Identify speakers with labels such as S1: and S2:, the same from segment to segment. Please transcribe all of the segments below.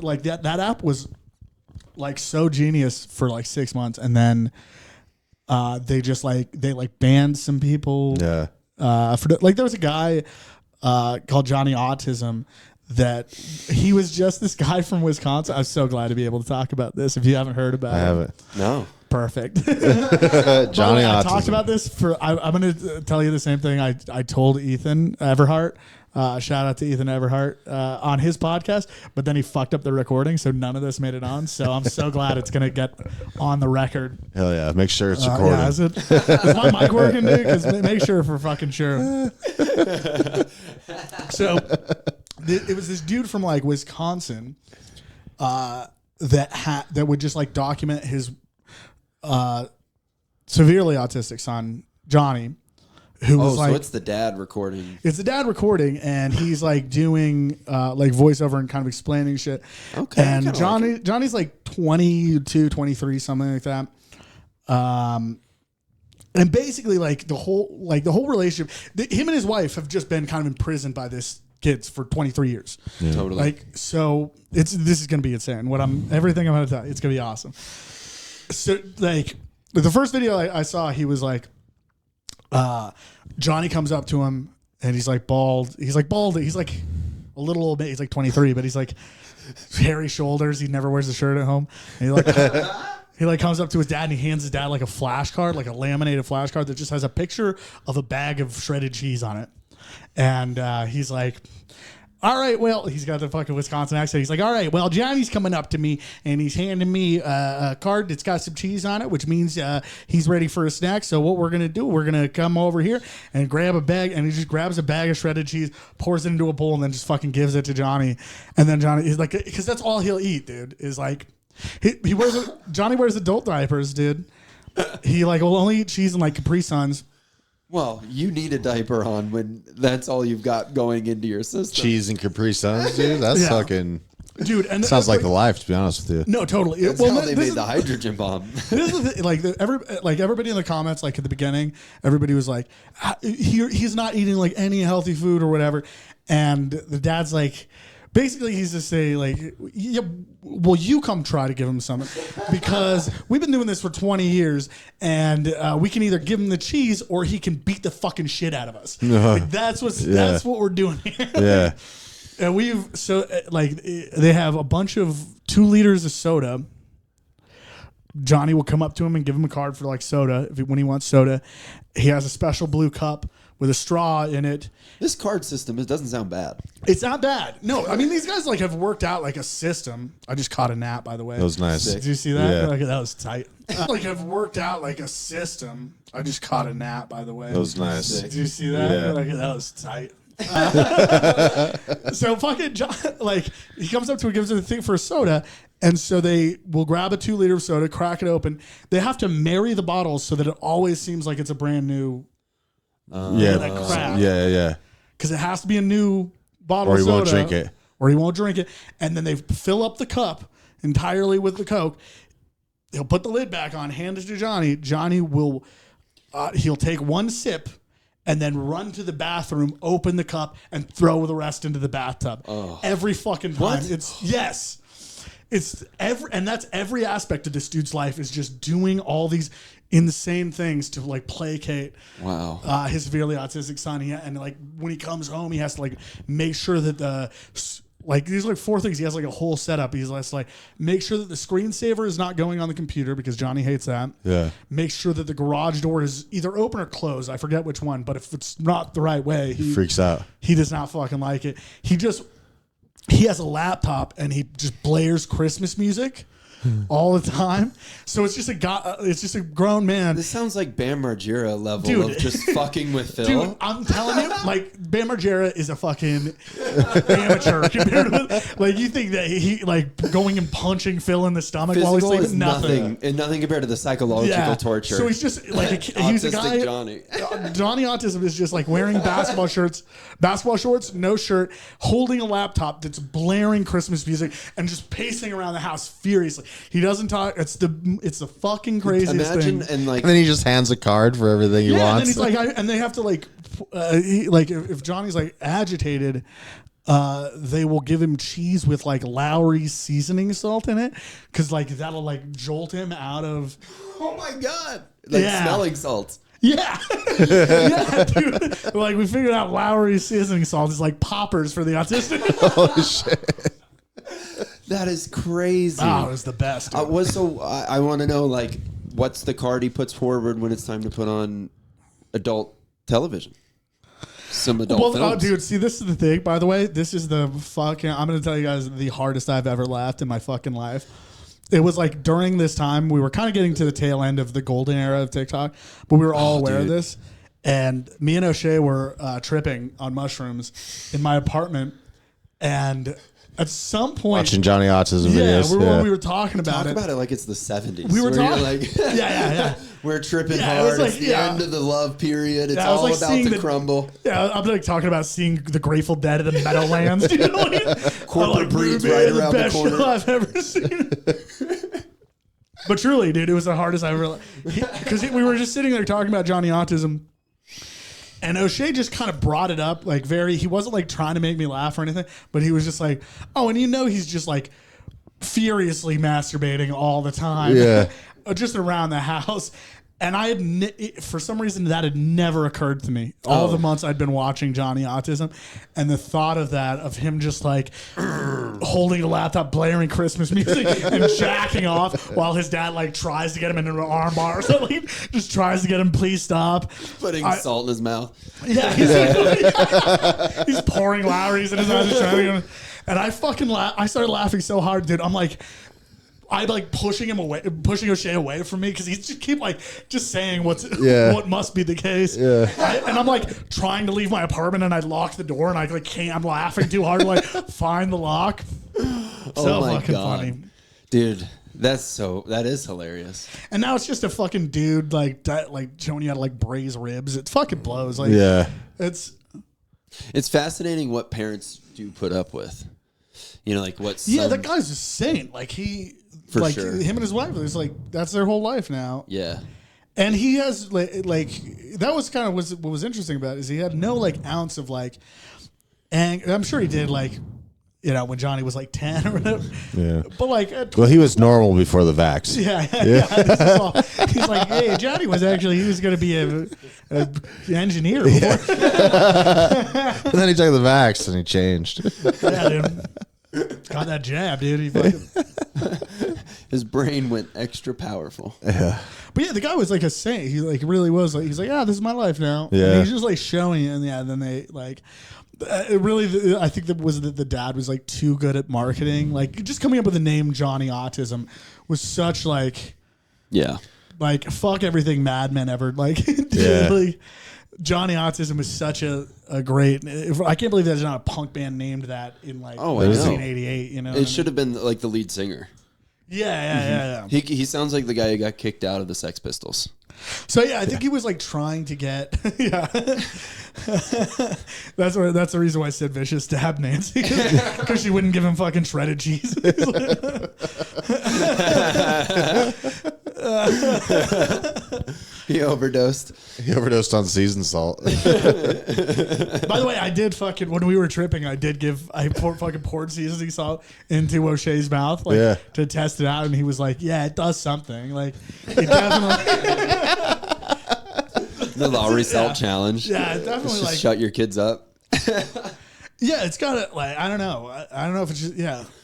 S1: like that app was like so genius for like 6 months, and then they banned some people.
S2: Yeah.
S1: Like there was a guy called Johnny Autism that he was just this guy from Wisconsin. I'm so glad to be able to talk about this. If you haven't heard about it,
S2: I haven't.
S3: No.
S1: Perfect.
S2: Johnny Autism.
S1: I talked about this I'm going to tell you the same thing I told Ethan Everhart. Shout out to Ethan Everhart on his podcast, but then he fucked up the recording, so none of this made it on. So I'm so glad it's going to get on the record.
S2: Hell yeah. Make sure it's recorded.
S1: Yeah, is my mic working, dude? Because make sure for fucking sure. So it was this dude from like Wisconsin that would just like document his severely autistic son, Johnny.
S3: So it's the dad recording.
S1: It's the dad recording, and he's like doing like voiceover and kind of explaining shit.
S3: Okay.
S1: And Johnny's like 22, 23, something like that. And basically like the whole relationship, him and his wife have just been kind of imprisoned by this kids for 23 years.
S2: Yeah.
S3: Totally.
S1: Like, so this is going to be insane. Everything I'm going to tell you, it's going to be awesome. So like the first video I saw, he was like, Johnny comes up to him and he's like bald. He's like a little old man. He's like 23, but he's like hairy shoulders. He never wears a shirt at home. And he like comes up to his dad and he hands his dad like a flashcard, like a laminated flashcard that just has a picture of a bag of shredded cheese on it. And he's like, all right, well, he's got the fucking Wisconsin accent. He's like, all right, well, Johnny's coming up to me and he's handing me a card that's got some cheese on it, which means he's ready for a snack. So what we're going to do, we're going to come over here and grab a bag. And he just grabs a bag of shredded cheese, pours it into a bowl, and then just fucking gives it to Johnny. And then Johnny is like, because that's all he'll eat, dude, is like, Johnny wears adult diapers, dude. He like will only eat cheese and like Capri Suns.
S3: Well, you need a diaper on when that's all you've got going into your system.
S2: Cheese and Capri Suns, dude. That's fucking...
S1: Dude, and
S2: sounds like the life, to be honest with you.
S1: No, totally.
S3: That's how they made the hydrogen bomb.
S1: This is the thing, like everybody in the comments, like at the beginning, everybody was like, he's not eating like any healthy food or whatever, and the dad's like, basically he's just saying like, yeah, well, you come try to give him something because we've been doing this for 20 years, and we can either give him the cheese or he can beat the fucking shit out of us. Like, that's what we're doing here.
S2: Yeah.
S1: And they have a bunch of 2 liters of soda. Johnny will come up to him and give him a card for like soda when he wants soda. He has a special blue cup with a straw in it.
S3: This card system, it doesn't sound bad.
S1: It's not bad. No, I mean, these guys like have worked out like a system. I just caught a nap, by the way.
S2: That was nice.
S1: Did you see that?
S2: Yeah.
S1: Like, that was tight. Like have worked out like a system. I just caught a nap, by the way.
S2: That was nice.
S1: Did you see that?
S2: Yeah.
S1: Like, that was tight. So fucking John, like he comes up to him, gives him the thing for a soda, and so they will grab a 2 liter of soda, crack it open. They have to marry the bottles so that it always seems like it's a brand new.
S2: Yeah.
S1: Because it has to be a new bottle,
S2: Or he
S1: of soda,
S2: won't drink it.
S1: or he won't drink it. And then they fill up the cup entirely with the Coke. He'll put the lid back on, hand it to Johnny. Johnny will, he'll take 1 sip. And then run to the bathroom, open the cup, and throw the rest into the bathtub. Every fucking time.
S3: What?
S1: And that's every aspect of this dude's life is just doing all these insane things to like placate his severely autistic son. And like when he comes home, he has to like make sure that these are like 4 things. He has like a whole setup. He's like, make sure that the screensaver is not going on the computer because Johnny hates that. Yeah. Make sure that the garage door is either open or closed. I forget which one, but if it's not the right way, he
S2: freaks out.
S1: He does not fucking like it. He has a laptop and he just blares Christmas music all the time. So it's just a grown man.
S3: This sounds like Bam Margera level of just fucking with Phil.
S1: Dude, I'm telling you, like Bam Margera is a fucking amateur compared to like you think that he like going and punching Phil in the stomach
S3: Physical
S1: while he's sleeping.
S3: is nothing compared to the psychological torture.
S1: So he's just like he's a guy.
S3: Johnny.
S1: Johnny Autism is just like wearing basketball shorts, no shirt, holding a laptop that's blaring Christmas music, and just pacing around the house furiously. He doesn't talk. It's the fucking craziest thing.
S3: And
S2: then he just hands a card for everything he wants.
S1: And then he's like, and they have to like, if Johnny's like agitated, they will give him cheese with like Lowry's seasoning salt in it because like that'll like jolt him out of.
S3: Oh my god! Like smelling salts.
S1: Yeah, yeah, dude. Like we figured out Lowry's seasoning salt is like poppers for the autistic.
S2: Holy shit!
S3: That is crazy.
S1: Oh, it was the best.
S3: I want to know, like, what's the card he puts forward when it's time to put on adult television? Some adult films.
S1: Oh, dude, see, this is the thing, by the way. This is the fucking... I'm going to tell you guys the hardest I've ever laughed in my fucking life. It was like during this time, we were kind of getting to the tail end of the golden era of TikTok, but we were all aware of this. And me and O'Shea were tripping on mushrooms in my apartment. And at some point...
S2: Watching Johnny Autism videos.
S1: When we were talking about it.
S3: Talk about it like it's the 70s.
S1: We were talking...
S3: Like,
S1: yeah.
S3: We're tripping hard.
S1: Like,
S3: it's the end of the love period. It's all
S1: like
S3: about to crumble.
S1: Yeah, I'm like talking about seeing the Grateful Dead in the Meadowlands. You know, like,
S3: corporate breeds right around the corner.
S1: Show I've ever seen. But truly, dude, it was the hardest I ever... Because we were just sitting there talking about Johnny Autism. And O'Shea just kind of brought it up, like he wasn't like trying to make me laugh or anything, but he was just like, oh, and he's just like furiously masturbating all the time.
S2: Yeah.
S1: Just around the house. And I had, for some reason, that had never occurred to me. All the months I'd been watching Johnny Autism, and the thought of that, of him just like holding a laptop, blaring Christmas music, and jacking off while his dad like tries to get him into an arm bar or something, just tries to get him, please stop.
S3: Putting salt in his mouth.
S1: Yeah, he's pouring Lowry's in his eyes, and I fucking I started laughing so hard, dude. I'm like pushing O'Shea away from me because he's just keep like just saying what must be the case. Yeah. And I'm like trying to leave my apartment and I lock the door and I like can't. I'm laughing too hard to like find the lock. So fucking funny,
S3: dude. That is hilarious.
S1: And now it's just a fucking dude like showing you how to like braise ribs. It fucking blows. Like it's
S3: fascinating what parents do put up with. You know, like what?
S1: That guy's a saint. Like
S3: For sure.
S1: Him and his wife, it's like that's their whole life now.
S3: Yeah.
S1: And he has like that was kind of what was interesting about it is he had no like ounce of like anger. I'm sure he did like, you know, when Johnny was like 10 or whatever. Yeah. But like
S2: he was normal before the vax.
S1: Yeah. This is all, he's like, hey, Johnny was going to be an engineer before.
S2: And then he took the vax and he changed.
S1: Yeah, dude. Got that jab, dude. He fucking...
S3: His brain went extra powerful.
S1: Yeah. But yeah, the guy was like a saint. He like really was like, he's like, yeah, this is my life now.
S2: Yeah.
S1: And he's just like showing it. And then they like, it really, I think that was that the dad was like too good at marketing. Like just coming up with the name Johnny Autism was such like, like fuck everything Mad Men ever like. Like, Johnny Autism was such a great. I can't believe there's not a punk band named that in like 1988. You know,
S3: it should have been like the lead singer.
S1: Yeah.
S3: He sounds like the guy who got kicked out of the Sex Pistols.
S1: So I think he was like trying to get. That's the reason why Sid Vicious stabbed Nancy because she wouldn't give him fucking shredded cheese.
S3: He overdosed.
S2: He overdosed on seasoned salt.
S1: By the way, I did fucking when we were tripping. I poured seasoning salt into O'Shea's mouth to test it out, and he was like, "Yeah, it does something." Like, it definitely.
S3: The Lowry Salt Challenge.
S1: Yeah, it definitely
S3: just shut your kids up.
S1: Yeah, it's got to like I don't know. I don't know if it's just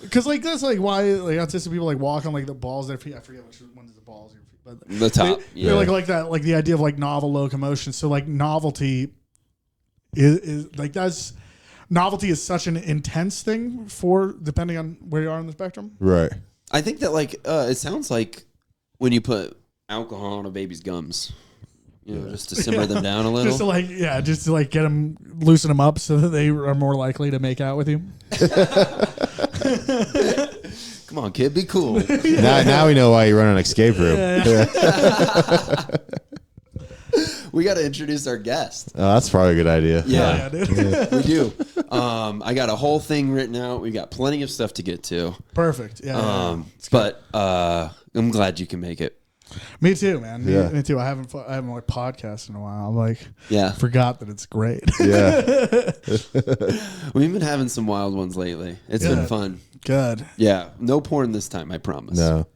S1: because like that's like why like autistic people like walk on like the balls. I forget which one is the balls. But
S3: the top,
S1: they're like that, like the idea of like novel locomotion. So like novelty is like novelty is such an intense thing for depending on where you are on the spectrum.
S2: Right.
S3: I think that like it sounds like when you put alcohol on a baby's gums, you know, just to simmer them down a little.
S1: Just to like get them, loosen them up so that they are more likely to make out with you.
S3: Come on, kid, be cool.
S2: Now we know why you run an escape room.
S3: We got to introduce our guest.
S2: Oh, that's probably a good idea.
S3: Yeah, dude. We do. I got a whole thing written out. We got plenty of stuff to get to.
S1: Perfect. Yeah.
S3: But I'm glad you can make it.
S1: Me too, man.
S2: Yeah.
S1: Me too. I haven't like podcasted in a while. I'm like,
S3: Yeah.
S1: forgot that it's great.
S2: Yeah.
S3: We've been having some wild ones lately. It's been fun.
S1: Good.
S3: Yeah. No porn this time, I promise.
S2: No.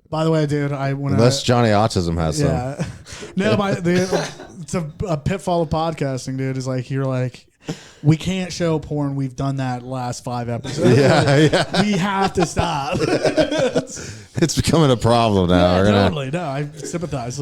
S1: By the way, dude,
S2: Unless Johnny Autism has some.
S1: yeah, no, it's a pitfall of podcasting, dude. Is like you're like, we can't show porn. We've done that last 5 episodes.
S2: Yeah.
S1: We have to stop.
S2: It's becoming a problem now.
S1: Yeah, totally. No, I sympathize.